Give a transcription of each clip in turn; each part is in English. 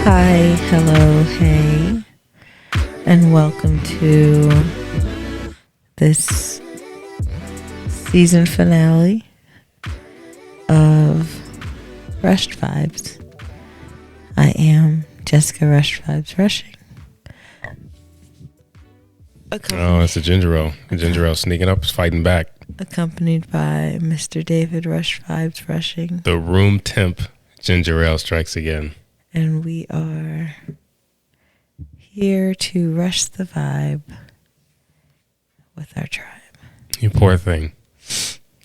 Hi, hello, hey, and welcome to this season finale of Rushed Vibes. I am Jessica Rushed Vibes Rushing. Oh, it's the ginger ale. The ginger ale sneaking up, is fighting back. Accompanied by Mr. David Rush Vibes Rushing. The room temp ginger ale strikes again. And we are here to rush the vibe with our tribe. You poor thing.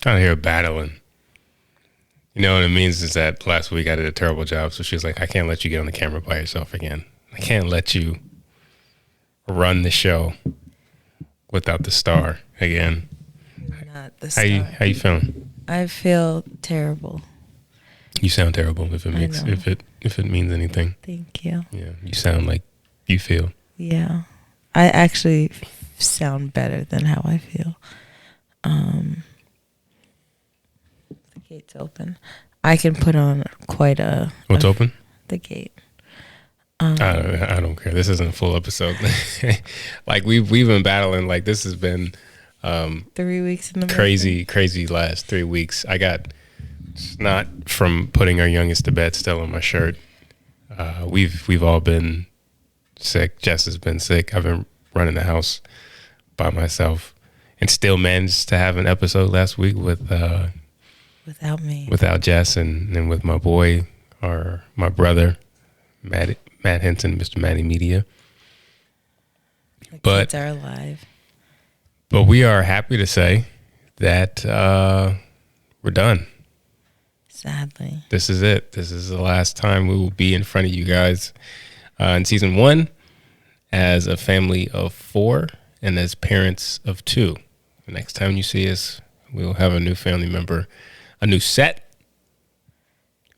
Out here battling. You know what it means is that last week I did a terrible job. So she was like, I can't let you get on the camera by yourself again. I can't let you run the show without the star again. Not the star. How you feeling? I feel terrible. You sound terrible if it means anything. Thank you. Yeah, you sound like you feel. Yeah. I actually sound better than how I feel. The gate's open. I can put on quite a... What's open? The gate. I don't care. This isn't a full episode. Like we've been battling. Like this has been 3 weeks in the crazy last 3 weeks. I got snot from putting our youngest to bed still on my shirt. We've all been sick. Jess has been sick. I've been running the house by myself and still managed to have an episode last week without me, without Jess, and with my boy or my brother Matt Hinton, Mr. Matty Media. The kids are alive. But we are happy to say that we're done. Sadly. This is it. This is the last time we will be in front of you guys in season 1 as a family of 4 and as parents of 2. The next time you see us, we will have a new family member, a new set,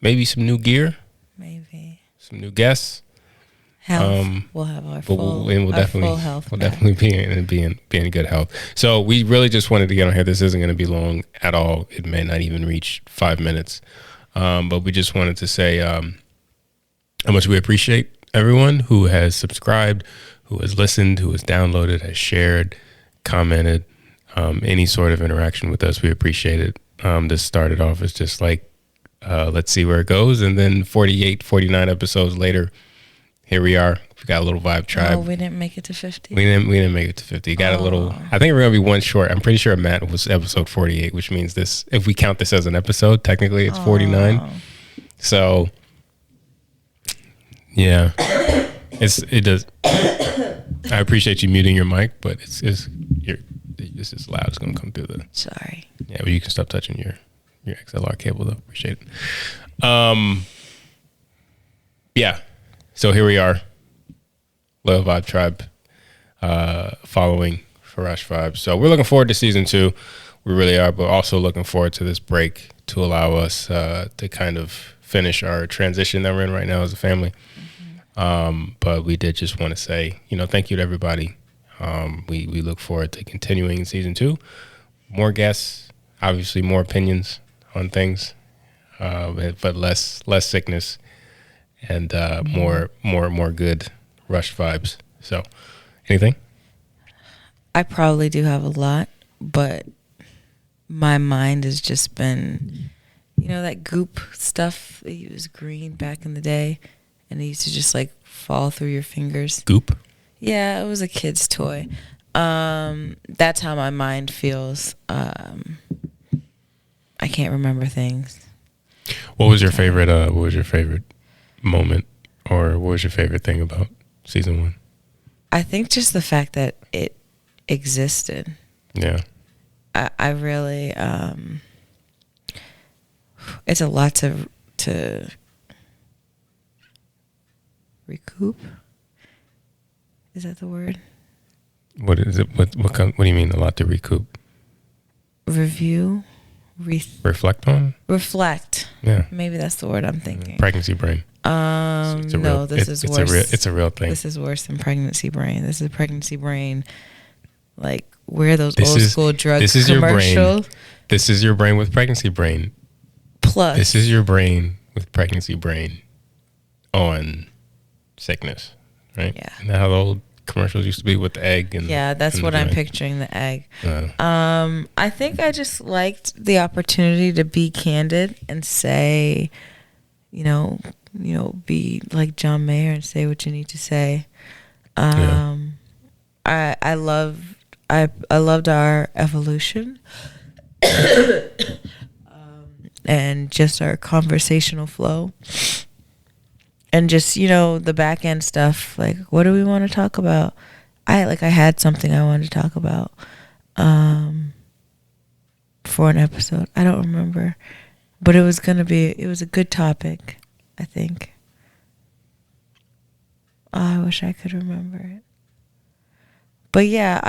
maybe some new gear, maybe some new guests. Health. We'll have our full health. We'll definitely be in good health. So we really just wanted to get on here. This isn't going to be long at all. It may not even reach 5 minutes. But we just wanted to say how much we appreciate everyone who has subscribed, who has listened, who has downloaded, has shared, commented, any sort of interaction with us. We appreciate it. This started off as just like, let's see where it goes. And then 48, 49 episodes later, here we are. We got a little vibe tribe. Oh, we didn't make it to 50. We didn't make it to 50. Got a little. I think we're gonna be one short. I'm pretty sure Matt was episode 48, which means this. If we count this as an episode, technically it's 49. So, yeah, it does. I appreciate you muting your mic, but this is loud. It's gonna come through the. Sorry. Yeah, but you can stop touching your XLR cable though. Appreciate it. Yeah. So here we are, Loyal Vibe Tribe, following Rush Vibes. So we're looking forward to season 2. We really are, but also looking forward to this break to allow us to kind of finish our transition that we're in right now as a family. Mm-hmm. But we did just want to say, thank you to everybody. We look forward to continuing in season 2. More guests, obviously more opinions on things, but less sickness. And more good Rush vibes. So, anything? I probably do have a lot, but my mind has just been, that goop stuff. It was green back in the day, and it used to just like fall through your fingers. Goop? Yeah, it was a kid's toy. That's how my mind feels. I can't remember things. What was your favorite? What was your favorite moment, or what was your favorite thing about season 1? I think just the fact that it existed. Yeah. I really it's a lot to recoup. Is that the word? What is it? What do you mean a lot to recoup? Review. Reflect on? Reflect. Yeah. Maybe that's the word I'm thinking. Pregnancy brain. No, this is worse. It's a real thing. This is worse than pregnancy brain. This is pregnancy brain. Like, where are those old school drugs This is commercial? your brain. This is your brain with pregnancy brain. Plus. This is your brain with pregnancy brain on sickness, right? Yeah. Isn't that how the old commercials used to be with the egg? And Yeah, that's and what the I'm drink? picturing, the egg. I think I just liked the opportunity to be candid and say, be like John Mayer and say what you need to say. I loved our evolution, and just our conversational flow, and just the back end stuff. Like, what do we want to talk about? I had something I wanted to talk about for an episode. I don't remember, but it was a good topic, I think. I wish I could remember it. But yeah,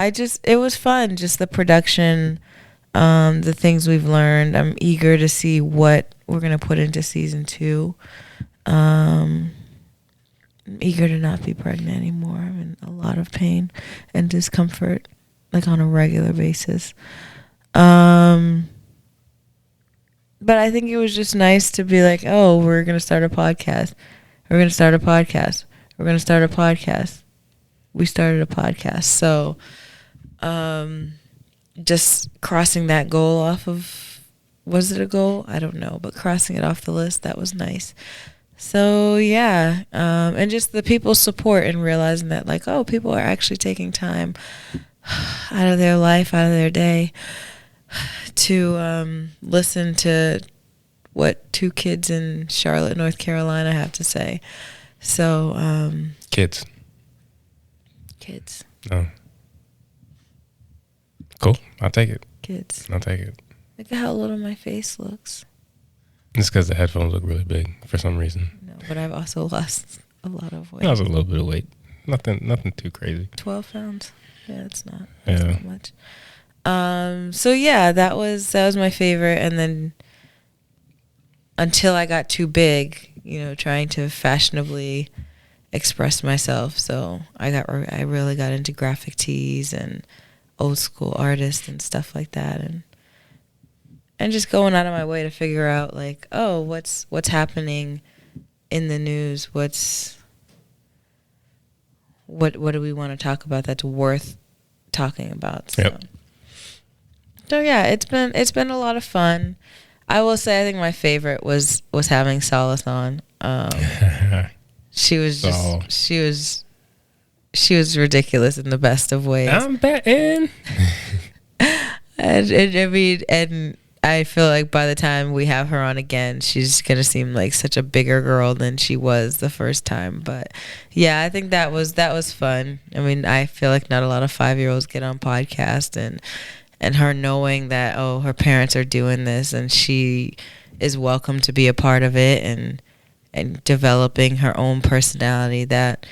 it was fun, just the production, the things we've learned. I'm eager to see what we're going to put into season 2. I'm eager to not be pregnant anymore. I'm in a lot of pain and discomfort, like on a regular basis. But I think it was just nice to be like, oh, we're going to start a podcast. We're going to start a podcast. We're going to start a podcast. We started a podcast. So just crossing that goal off of, was it a goal? I don't know. But crossing it off the list, that was nice. So, yeah. And just the people's support and realizing that, like, oh, people are actually taking time out of their life, out of their day to listen to what 2 kids in Charlotte, North Carolina have to say. So, Kids. Oh. Cool. I'll take it. Kids. I'll take it. Look at how little my face looks. It's because the headphones look really big for some reason. No, but I've also lost a lot of weight. I lost a little bit of weight. Nothing too crazy. 12 pounds. Yeah, it's not. Yeah. That's not much. So yeah, that was my favorite. And then until I got too big, trying to fashionably express myself. So I really got into graphic tees and old school artists and stuff like that, and just going out of my way to figure out, like, oh, what's happening in the news? What do we want to talk about that's worth talking about? So. Yep. So yeah, it's been a lot of fun. I will say I think my favorite was having Solace on. She was ridiculous in the best of ways. I'm betting. and I feel like by the time we have her on again, she's gonna seem like such a bigger girl than she was the first time. But yeah, I think that was fun. I mean, I feel like not a lot of 5-year-olds get on podcast, and her knowing that, oh, her parents are doing this and she is welcome to be a part of it, and developing her own personality, that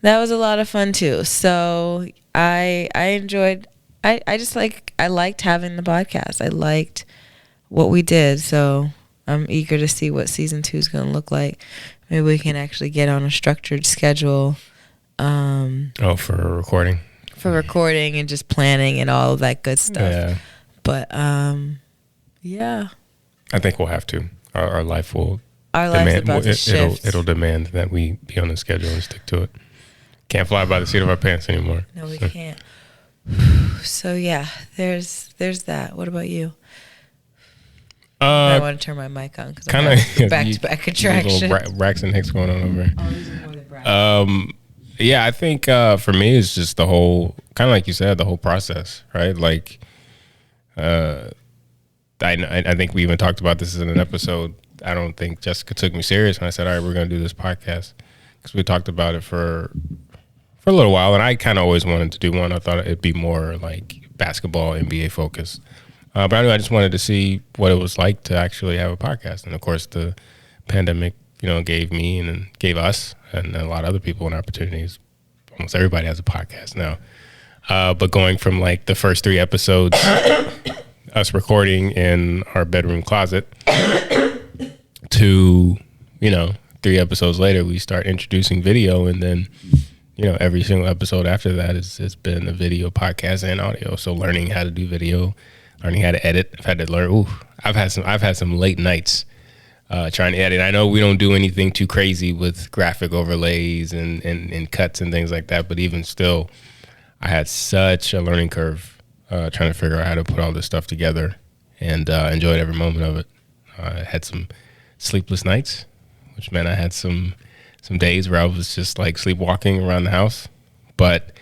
was a lot of fun too. So I enjoyed. I liked having the podcast. I liked what we did. So I'm eager to see what season 2 is going to look like. Maybe we can actually get on a structured schedule. For recording. For recording and just planning and all of that good stuff. Yeah. But yeah. I think we'll have to. Our life will. Our life's about to shift. It'll demand that we be on the schedule and stick to it. Can't fly by the seat of our pants anymore. No, we can't. So yeah, there's that. What about you? I want to turn my mic on because I'm having back-to-back contraction. Little Braxton Hicks going on over. Oh, these are more than Braxton. Yeah, I think for me it's just the whole, kind of like you said, the whole process, right? Like, I think we even talked about this in an episode. I don't think Jessica took me serious when I said, all right, we're going to do this podcast, because we talked about it for a little while, and I kind of always wanted to do one. I thought it'd be more like basketball, NBA focused. But I just wanted to see what it was like to actually have a podcast. And of course, the pandemic, gave me and gave us and a lot of other people an opportunities. Almost everybody has a podcast now. But going from like the first 3 episodes, us recording in our bedroom closet, to, 3 episodes later, we start introducing video, and then, every single episode after that it's been a video podcast and audio. So learning how to do video, learning how to edit. I've had to learn. I've had some late nights trying to edit. I know we don't do anything too crazy with graphic overlays and cuts and things like that, but even still, I had such a learning curve trying to figure out how to put all this stuff together, and enjoyed every moment of it. I had some sleepless nights, which meant I had some days where I was just like sleepwalking around the house. But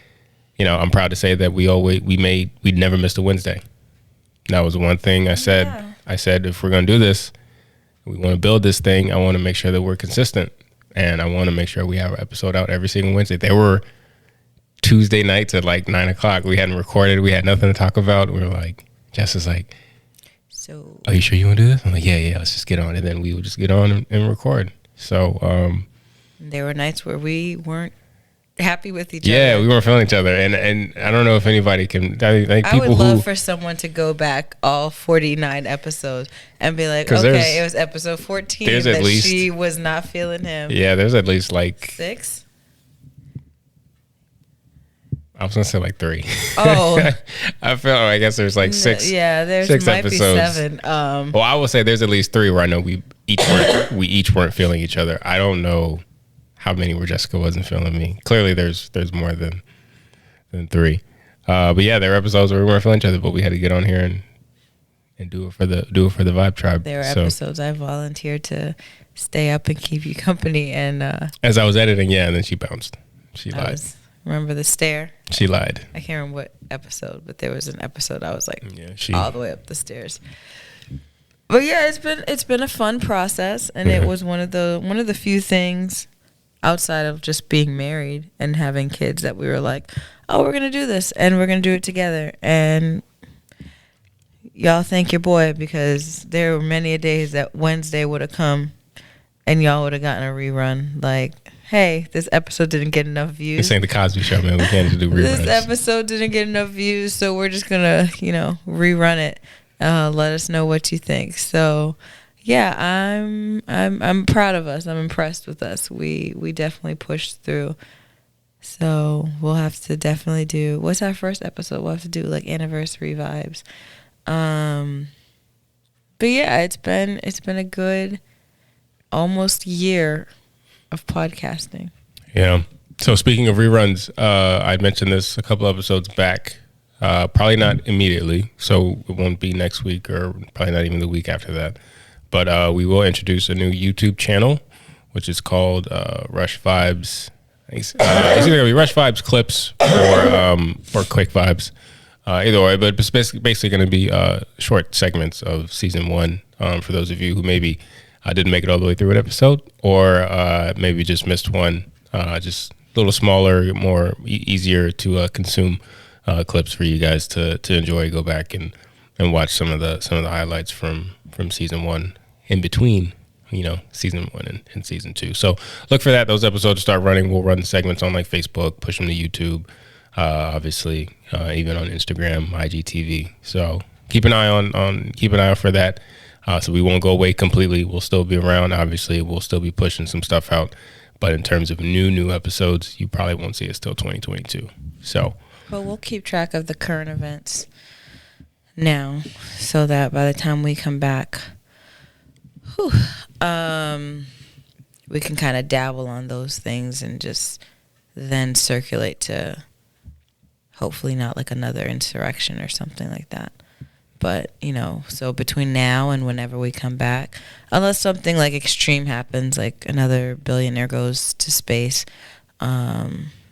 I'm proud to say that we never missed a Wednesday. That was one thing I said. Yeah. I said, if we're gonna do this, we want to build this thing, I want to make sure that we're consistent, and I want to make sure we have an episode out every single Wednesday. There were Tuesday nights at like 9:00. We hadn't recorded. We had nothing to talk about. We were like, Jess is like, so are you sure you want to do this? I'm like, yeah, let's just get on. And then we would just get on and record. So there were nights where we weren't happy with each other. Yeah, we weren't feeling each other. And I don't know if anybody can. I would love for someone to go back all 49 episodes and be like, okay, it was episode 14 that she was not feeling him. Yeah, there's at least like 6. I was gonna say like 3. Oh, I guess there's like 6. Yeah, there's 6 might episodes. be 7. Well, I will say there's at least 3 where I know we each weren't feeling each other. I don't know how many where Jessica wasn't feeling me. Clearly, there's more than 3. But yeah, there were episodes where we weren't feeling each other, but we had to get on here and do it for the Vibe Tribe. There were episodes I volunteered to stay up and keep you company, and as I was editing, and then she bounced. She lied. Remember the stare? She lied. I can't remember what episode, but there was an episode I was like all the way up the stairs. But yeah, it's been a fun process, and it was one of the few things outside of just being married and having kids that we were like, oh, we're gonna do this and we're gonna do it together. And y'all thank your boy, because there were many a days that Wednesday would have come and y'all would have gotten a rerun. Like, hey, this episode didn't get enough views. This ain't the Cosby Show, man. We can't do reruns. This episode didn't get enough views, so we're just gonna, rerun it. Let us know what you think. So, yeah, I'm proud of us. I'm impressed with us. We definitely pushed through. So we'll have to definitely do. What's our first episode? We'll have to do like anniversary vibes. But yeah, it's been a good almost year of podcasting. Yeah. So speaking of reruns, I mentioned this a couple episodes back. Probably not immediately, so it won't be next week, or probably not even the week after that. But we will introduce a new YouTube channel, which is called Rush Vibes. It's either gonna be Rush Vibes clips or Quick Vibes, either way. But it's basically going to be short segments of season 1 for those of you who maybe didn't make it all the way through an episode, or maybe just missed one. Just a little smaller, more easier to consume clips for you guys to enjoy. Go back and watch some of the highlights from season 1 in between, season 1 and season 2. So look for that. Those episodes start running. We'll run segments on like Facebook, push them to YouTube, obviously, even on Instagram, IGTV. So keep an eye out for that. So we won't go away completely. We'll still be around. Obviously, we'll still be pushing some stuff out. But in terms of new episodes, you probably won't see us till 2022. So, but we'll keep track of the current events now, so that by the time we come back, we can kind of dabble on those things and just then circulate to hopefully not like another insurrection or something like that. But, so between now and whenever we come back, unless something like extreme happens, like another billionaire goes to space,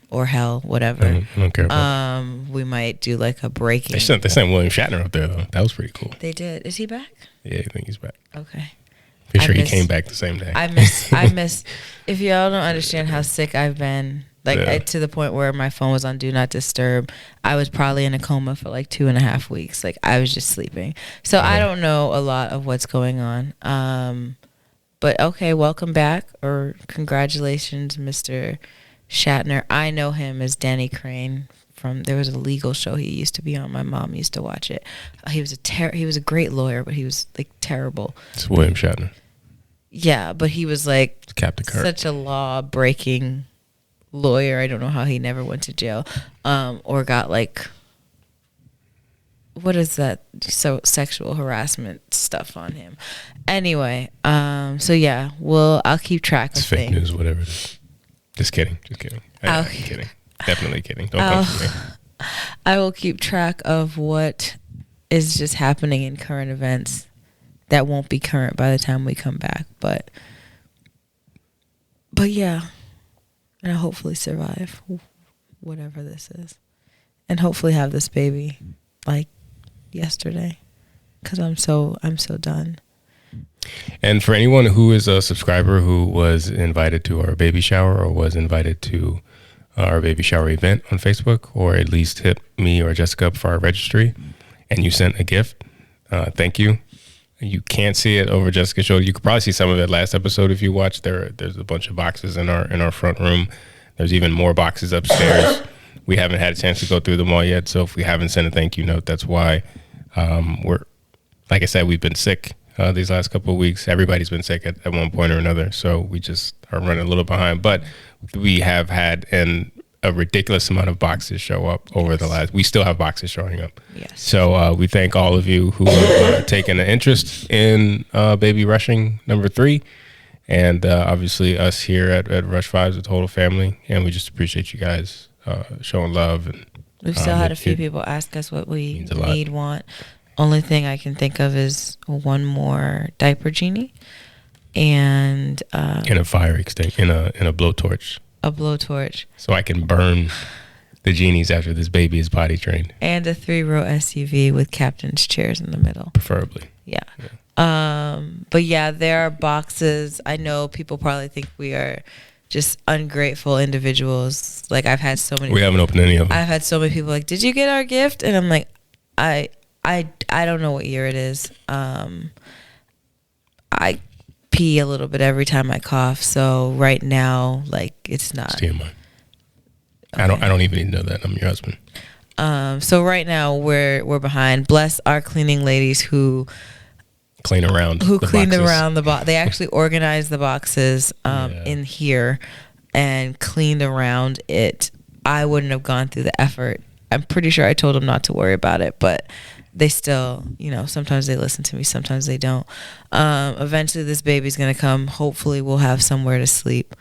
or hell, whatever. I don't care about we might do like a breaking. They sent William Shatner up there, though. That was pretty cool. They did. Is he back? Yeah, I think he's back. Okay. Pretty sure he came back the same day. I miss. If y'all don't understand how sick I've been, to the point where my phone was on Do Not Disturb, I was probably in a coma for like 2.5 weeks. Like, I was just sleeping. So I don't know a lot of what's going on. But okay, welcome back, or congratulations, Mr. Shatner. I know him as Danny Crane there was a legal show he used to be on. My mom used to watch it. He was a great lawyer, but he was like terrible. It's William Shatner. Yeah, but he was like Captain Kirk. Such a law-breaking lawyer. I don't know how he never went to jail, or got like what is that? So sexual harassment stuff on him. Anyway, so yeah, I'll keep track It's of fake things. news, whatever it is. Just kidding. I'm kidding. Definitely kidding. Don't come for me. I will keep track of what is just happening in current events that won't be current by the time we come back. But yeah, and I'll hopefully survive whatever this is, and hopefully have this baby like yesterday, because I'm so done. And for anyone who is a subscriber who was invited to our baby shower or was invited to our baby shower event on Facebook, or at least hit me or Jessica up for our registry, and you sent a gift, thank you. You can't see it over Jessica's shoulder. You could probably see some of it last episode if you watched. There's a bunch of boxes in our front room. There's even more boxes upstairs. We haven't had a chance to go through them all yet. So if we haven't sent a thank you note, that's why. We're, like I said, we've been sick these last couple of weeks. Everybody's been sick at one point or another. So we just are running a little behind. But we have had a ridiculous amount of boxes show up over the last. We still have boxes showing up. Yes. So we thank all of you who have taken an interest in Baby Rushing number 3. And obviously us here at Rush 5 is a total family. And we just appreciate you guys showing love. And we've still had a few people ask us what we want. Only thing I can think of is one more diaper genie, and in a fire extinguisher, in a blowtorch. A blowtorch. So I can burn the genies after this baby is potty trained. And a 3-row SUV with captain's chairs in the middle, preferably. Yeah. But yeah, there are boxes. I know people probably think we are just ungrateful individuals. Like, I've had so many. We haven't opened any of them. I've had so many people like, "Did you get our gift?" And I'm like, I don't know what year it is. I pee a little bit every time I cough, so right now, like, it's not. It's TMI. Okay. I don't even need to know that. I'm your husband. So right now we're behind. Bless our cleaning ladies who cleaned around the box. They actually organized the boxes in here and cleaned around it. I wouldn't have gone through the effort. I'm pretty sure I told them not to worry about it, but they still, sometimes they listen to me, sometimes they don't. Eventually this baby's going to come. Hopefully we'll have somewhere to sleep.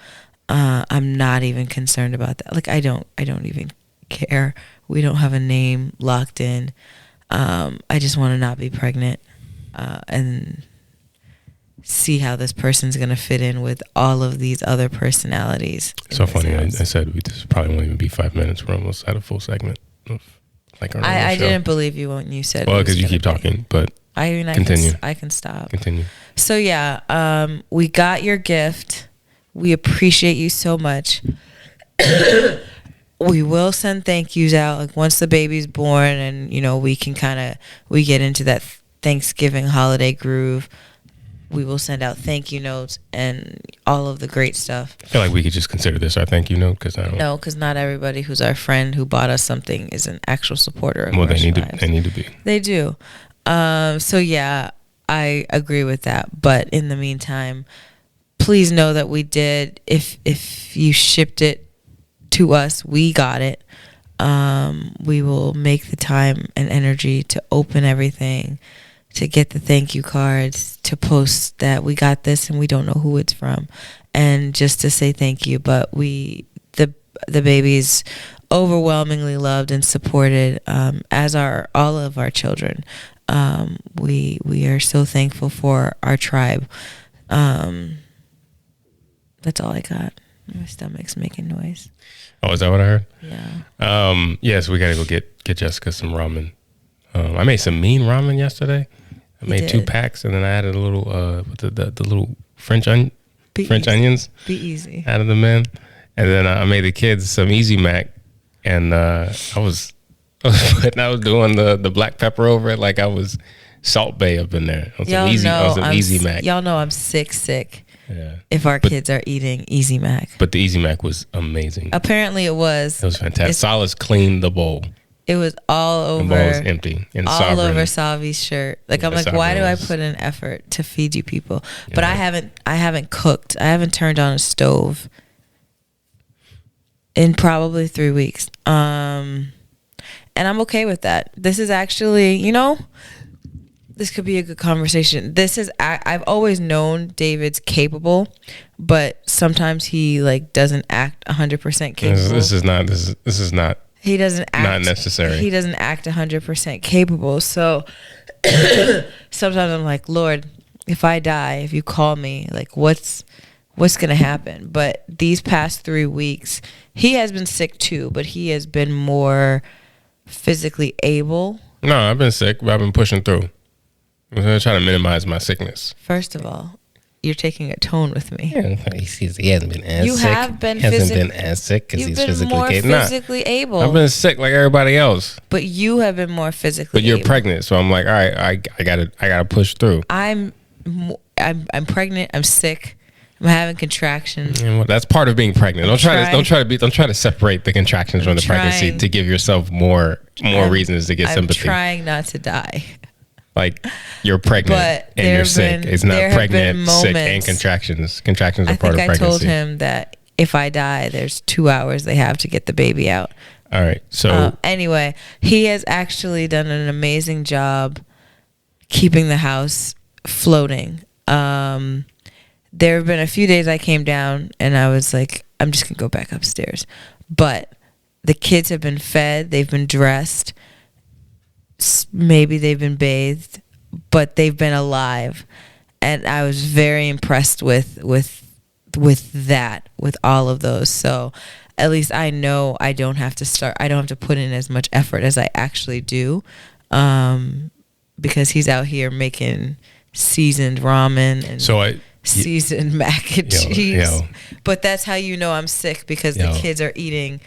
I'm not even concerned about that. Like, I don't even care. We don't have a name locked in. I just want to not be pregnant, and see how this person's going to fit in with all of these other personalities. So funny. I said this probably won't even be 5 minutes. We're almost at a full segment. I didn't believe you when you said. Well, because you keep talking, but continue. I can stop. Continue. So yeah, we got your gift. We appreciate you so much. We will send thank yous out, like, once the baby's born, and we can we get into that Thanksgiving holiday groove. We will send out thank you notes and all of the great stuff. I feel like we could just consider this our thank you note, because because not everybody who's our friend who bought us something is an actual supporter of Well, Rush they need Vibes. to be. They do. So yeah, I agree with that. But in the meantime, please know that we did. If you shipped it to us, we got it. We will make the time and energy to open everything, to get the thank you cards, to post that we got this and we don't know who it's from, and just to say thank you. But the baby's overwhelmingly loved and supported, as are all of our children. We are so thankful for our tribe. That's all I got. My stomach's making noise. Oh, is that what I heard? Yeah. Yes, we gotta go get Jessica some ramen. I made some mean ramen yesterday. I made 2 packs, and then I added a little the little French onions. Be easy. Added them in, and then I made the kids some Easy Mac, and I was doing the black pepper over it like I was Salt Bay up in there. Easy Mac. Y'all know I'm sick. Yeah. If our kids are eating Easy Mac. But the Easy Mac was amazing. Apparently it was. It was fantastic. Solace cleaned the bowl. It was all over. The bowl was empty. And all over Savi's shirt. Like, I'm like, why do I put in effort to feed you people? But I haven't cooked. I haven't turned on a stove in probably 3 weeks. And I'm okay with that. This is actually, this could be a good conversation. I've always known David's capable, but sometimes he like doesn't act 100% capable. This is not. He doesn't act not necessary. He doesn't act 100% capable. So sometimes I'm like, Lord, if I die, if you call me, like what's going to happen? But these past 3 weeks, he has been sick too, but he has been more physically able. No, I've been sick, but I've been pushing through. I'm trying to minimize my sickness. First of all, you're taking a tone with me. Yeah, he hasn't been as sick. You have been he hasn't been as sick because he's physically more capable. physically able. I've been sick like everybody else. But you have been more physically. But you're able. pregnant, so I'm like, all right, I gotta push through. I'm pregnant. I'm sick. I'm having contractions. Well, that's part of being pregnant. Don't try to separate the contractions from the pregnancy to give yourself more reasons to get sympathy. I'm trying not to die. Like you're pregnant and you're sick. It's not pregnant, sick, and contractions. Contractions are part of pregnancy. I told him that if I die, there's 2 hours they have to get the baby out. All right. So anyway, he has actually done an amazing job keeping the house floating. There have been a few days I came down and I was like, I'm just gonna go back upstairs. But the kids have been fed, they've been dressed, maybe they've been bathed, but they've been alive. And I was very impressed with that, with all of those. So at least I know I don't have to put in as much effort as I actually do, because he's out here making seasoned ramen and seasoned mac and cheese. But that's how you know I'm sick, because the kids are eating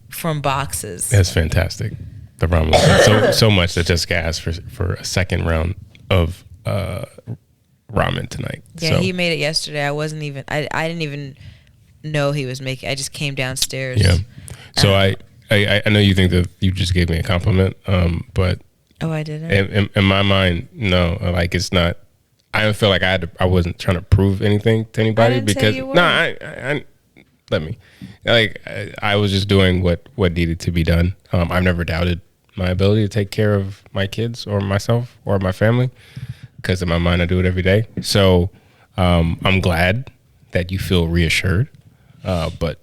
from boxes. That's fantastic. The ramen was so much that Jessica asked for a second round of ramen tonight. Yeah, he made it yesterday. I didn't even know he was making. I just came downstairs. Yeah. So I know you think that you just gave me a compliment, but I didn't. In my mind, no. Like it's not. I don't feel like I wasn't trying to prove anything to anybody because I was just doing what needed to be done. I've never doubted my ability to take care of my kids or myself or my family, because in my mind I do it every day. So I'm glad that you feel reassured, but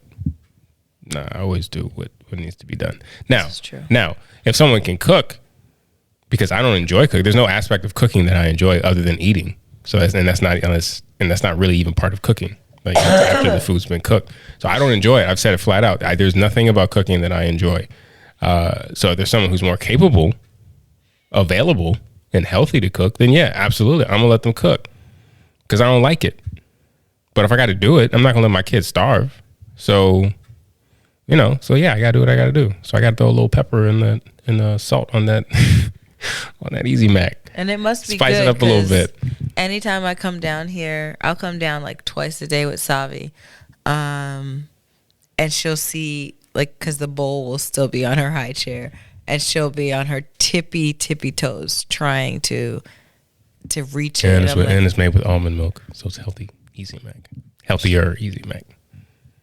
I always do what needs to be done. Now, if someone can cook, because I don't enjoy cooking, there's no aspect of cooking that I enjoy other than eating. So that's not really even part of cooking. Like after the food's been cooked, so I don't enjoy it. I've said it flat out. There's nothing about cooking that I enjoy. So if there's someone who's more capable, available, and healthy to cook, then yeah, absolutely, I'm gonna let them cook, because I don't like it. But if I got to do it, I'm not gonna let my kids starve. So, yeah, I gotta do what I gotta do. So I gotta throw a little pepper and the salt on that on that Easy Mac. And it must be spice good, it up a little bit. Anytime I come down here, I'll come down like twice a day with Savi, and she'll see, like, because the bowl will still be on her high chair, and she'll be on her tippy toes trying to reach it. And it's made with almond milk, so it's healthy. Easy Mac, healthier Easy Mac.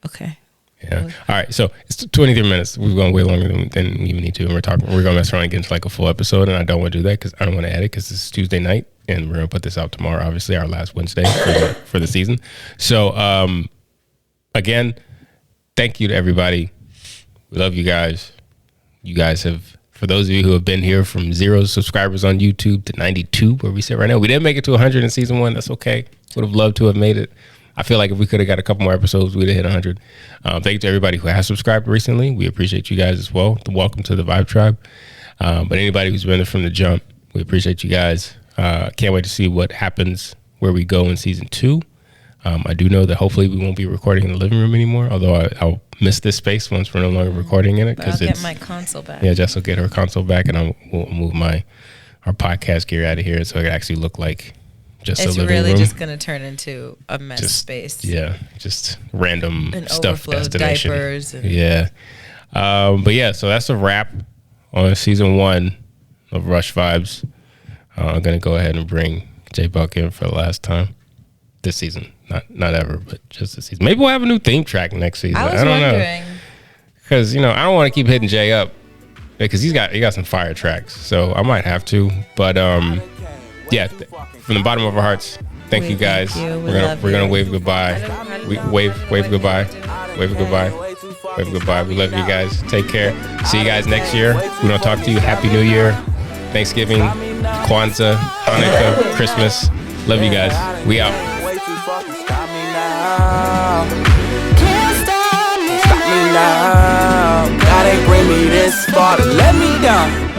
Okay. Yeah. All right. So it's 23 minutes. We've gone way longer than we even need to. And we're going to mess around and get into like a full episode. And I don't want to do that because I don't want to edit, because this is Tuesday night and we're going to put this out tomorrow. Obviously, our last Wednesday for the season. So, again, thank you to everybody. We love you guys. You guys have, for those of you who have been here from 0 subscribers on YouTube to 92, where we sit right now. We didn't make it to 100 in season 1. That's okay. Would have loved to have made it. I feel like if we could have got a couple more episodes, we'd have hit 100. Thank you to everybody who has subscribed recently. We appreciate you guys as well. Welcome to the Vibe Tribe. But anybody who's been there from the jump, we appreciate you guys. Can't wait to see what happens, where we go in season 2. I do know that hopefully we won't be recording in the living room anymore, although I'll miss this space once we're no longer recording in it. But I'll get my console back. Yeah, Jess will get her console back, and we'll move our podcast gear out of here so it can actually look like just a living room. It's really just going to turn into a mess space. Yeah, just random and stuff destination. Diapers. Yeah. But yeah, so that's a wrap on season 1 of Rush Vibes. I'm going to go ahead and bring J Buck in for the last time this season. Not ever, but just this season. Maybe we'll have a new theme track next season. I don't know. Because, I don't want to keep hitting Jay up because he got some fire tracks. So I might have to. But yeah, from the bottom of our hearts, thank you guys. We're gonna wave goodbye. We wave goodbye. Wave goodbye. Wave goodbye. We love you guys. Take care. See you guys next year. We don't talk to you. Happy New Year, Thanksgiving, Kwanzaa, Hanukkah, Christmas. Love you guys. We out. Can't stop me now. God ain't bring me this far to let me down.